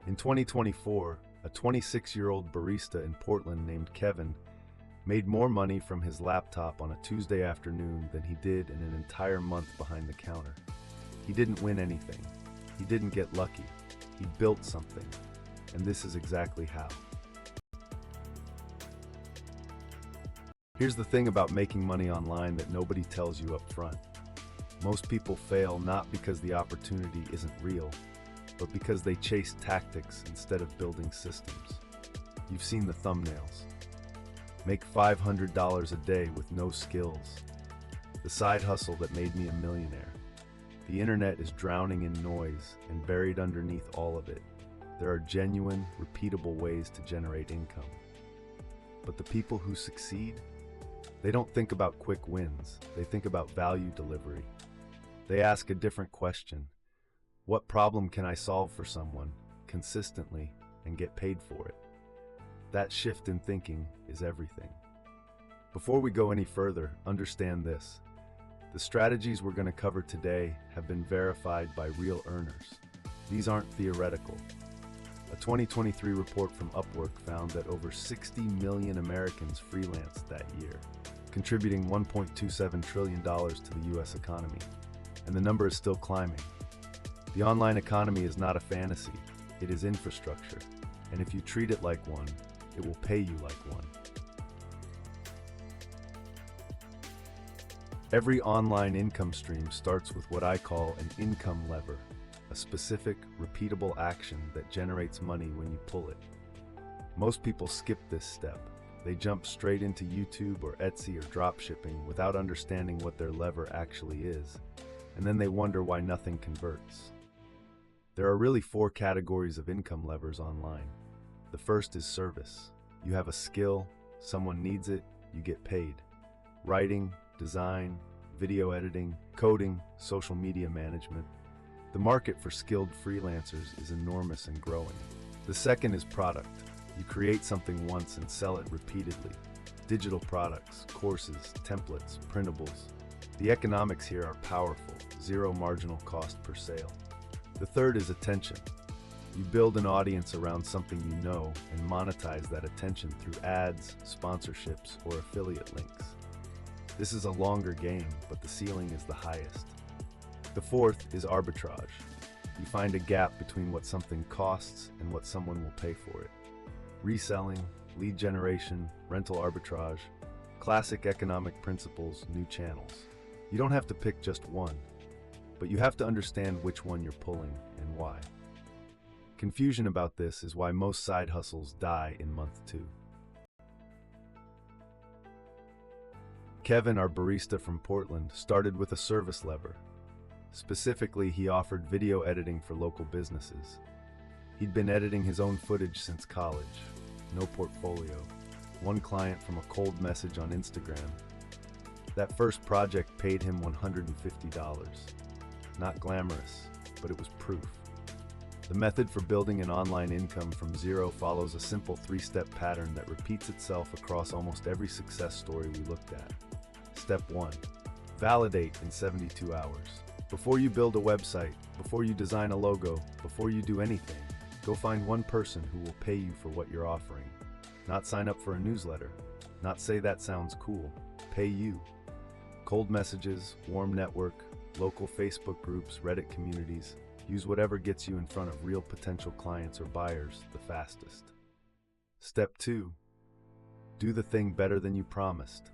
In 2024, a 26-year-old barista in Portland named Kevin made more money from his laptop on a Tuesday afternoon than he did in an entire month behind the counter. He didn't win anything. He didn't get lucky. He built something. And this is exactly how. Here's the thing about making money online that nobody tells you up front. Most people fail not because the opportunity isn't real, but because they chase tactics instead of building systems. You've seen the thumbnails. Make $500 a day with no skills. The side hustle that made me a millionaire. The internet is drowning in noise, and buried underneath all of it, there are genuine, repeatable ways to generate income. But the people who succeed, they don't think about quick wins. They think about value delivery. They ask a different question. What problem can I solve for someone consistently and get paid for it? That shift in thinking is everything. Before we go any further, understand this. The strategies we're going to cover today have been verified by real earners. These aren't theoretical. A 2023 report from Upwork found that over 60 million Americans freelanced that year, contributing $1.27 trillion to the U.S. economy. And the number is still climbing. The online economy is not a fantasy, it is infrastructure. And if you treat it like one, it will pay you like one. Every online income stream starts with what I call an income lever, a specific, repeatable action that generates money when you pull it. Most people skip this step. They jump straight into YouTube or Etsy or dropshipping without understanding what their lever actually is, and then they wonder why nothing converts. There are really 4 categories of income levers online. The first is service. You have a skill, someone needs it, you get paid. Writing, design, video editing, coding, social media management. The market for skilled freelancers is enormous and growing. The second is product. You create something once and sell it repeatedly. Digital products, courses, templates, printables. The economics here are powerful, zero marginal cost per sale. The third is attention. You build an audience around something you know and monetize that attention through ads, sponsorships, or affiliate links. This is a longer game, but the ceiling is the highest. The fourth is arbitrage. You find a gap between what something costs and what someone will pay for it. Reselling, lead generation, rental arbitrage, classic economic principles, new channels. You don't have to pick just one, but you have to understand which one you're pulling and why. Confusion about this is why most side hustles die in month 2. Kevin, our barista from Portland, started with a service lever. Specifically, he offered video editing for local businesses. He'd been editing his own footage since college. No portfolio. One client from a cold message on Instagram. That first project paid him $150. Not glamorous, but it was proof. The method for building an online income from zero follows a simple 3-step pattern that repeats itself across almost every success story we looked at. Step 1. Validate in 72 hours. Before you build a website, before you design a logo, before you do anything, go find one person who will pay you for what you're offering. Not sign up for a newsletter. Not say that sounds cool. Pay you. Cold messages, warm network, local Facebook groups, Reddit communities. Use whatever gets you in front of real potential clients or buyers the fastest. Step 2. Do the thing better than you promised.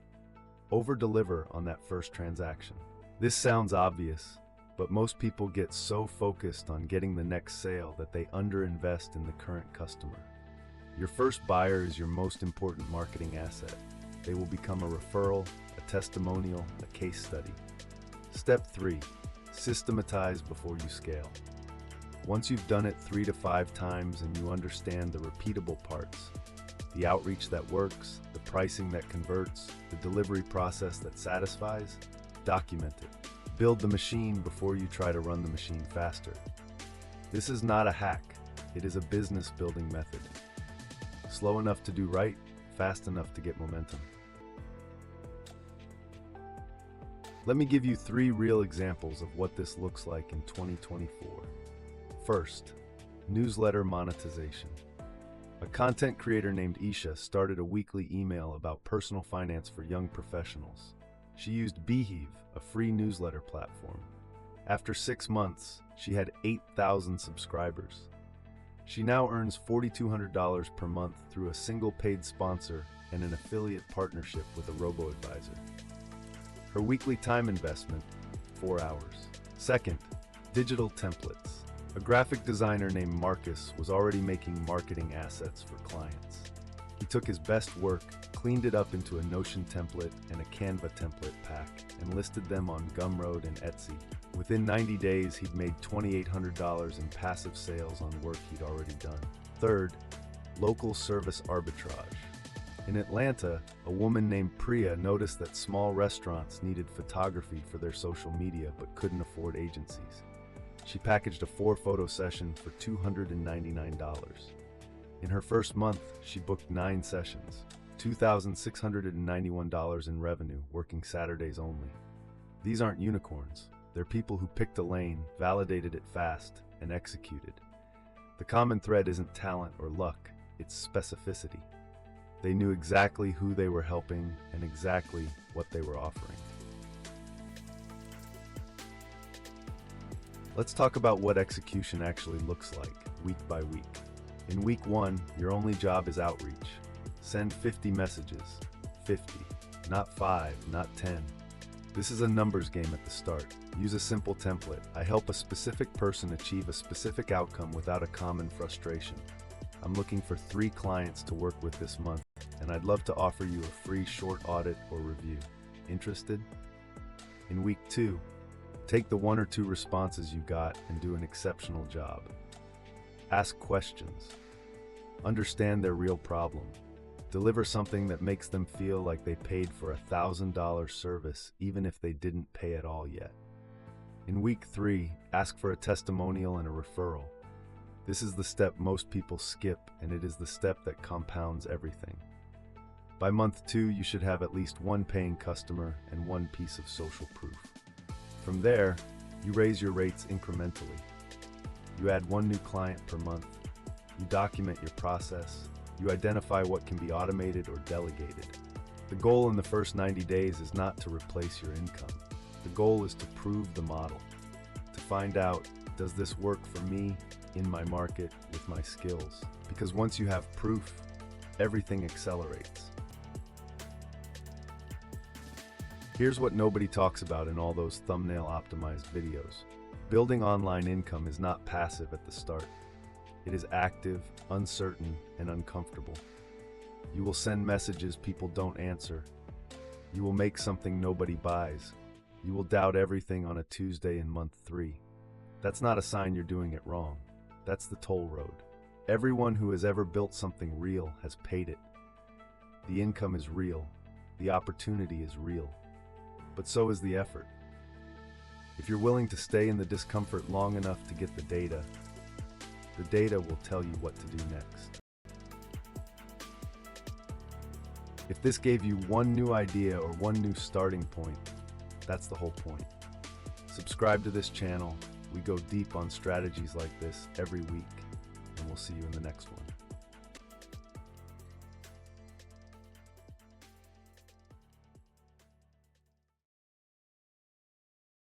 Over-deliver on that first transaction. This sounds obvious, but most people get so focused on getting the next sale that they underinvest in the current customer. Your first buyer is your most important marketing asset. They will become a referral, a testimonial, a case study. Step 3. Systematize before you scale. Once you've done it 3 to 5 times and you understand the repeatable parts, the outreach that works, the pricing that converts, the delivery process that satisfies, document it. Build the machine before you try to run the machine faster. This is not a hack, it is a business building method. Slow enough to do right, fast enough to get momentum. Let me give you 3 real examples of what this looks like in 2024. First, Newsletter monetization. A content creator named Isha started a weekly email about personal finance for young professionals. She used Beehive, a free newsletter platform. After 6 months, she had 8,000 subscribers. She now earns $4,200 per month through a single paid sponsor and an affiliate partnership with a robo-advisor. Her weekly time investment, 4 hours. Second, digital templates. A graphic designer named Marcus was already making marketing assets for clients. He took his best work, cleaned it up into a Notion template and a Canva template pack, and listed them on Gumroad and Etsy. Within 90 days, he'd made $2,800 in passive sales on work he'd already done. Third, local service arbitrage. In Atlanta, a woman named Priya noticed that small restaurants needed photography for their social media but couldn't afford agencies. She packaged a 4-photo session for $299. In her first month, she booked 9 sessions, $2,691 in revenue, working Saturdays only. These aren't unicorns. They're people who picked a lane, validated it fast, and executed. The common thread isn't talent or luck, it's specificity. They knew exactly who they were helping and exactly what they were offering. Let's talk about what execution actually looks like, week by week. In week 1, your only job is outreach. Send 50 messages. 50. Not 5, not 10. This is a numbers game at the start. Use a simple template. I help a specific person achieve a specific outcome without a common frustration. I'm looking for 3 clients to work with this month, and I'd love to offer you a free short audit or review. Interested? In week 2, take the 1 or 2 responses you got and do an exceptional job. Ask questions. Understand their real problem. Deliver something that makes them feel like they paid for a $1,000 service even if they didn't pay at all yet. In week 3, ask for a testimonial and a referral. This is the step most people skip, and it is the step that compounds everything. By month 2, you should have at least 1 paying customer and 1 piece of social proof. From there, you raise your rates incrementally. You add 1 new client per month. You document your process. You identify what can be automated or delegated. The goal in the first 90 days is not to replace your income. The goal is to prove the model, to find out, does this work for me, in my market, with my skills? Because once you have proof, everything accelerates. Here's what nobody talks about in all those thumbnail-optimized videos. Building online income is not passive at the start. It is active, uncertain, and uncomfortable. You will send messages people don't answer. You will make something nobody buys. You will doubt everything on a Tuesday in month 3. That's not a sign you're doing it wrong. That's the toll road. Everyone who has ever built something real has paid it. The income is real. The opportunity is real. But so is the effort. If you're willing to stay in the discomfort long enough to get the data will tell you what to do next. If this gave you 1 new idea or 1 new starting point, that's the whole point. Subscribe to this channel. We go deep on strategies like this every week, and we'll see you in the next one.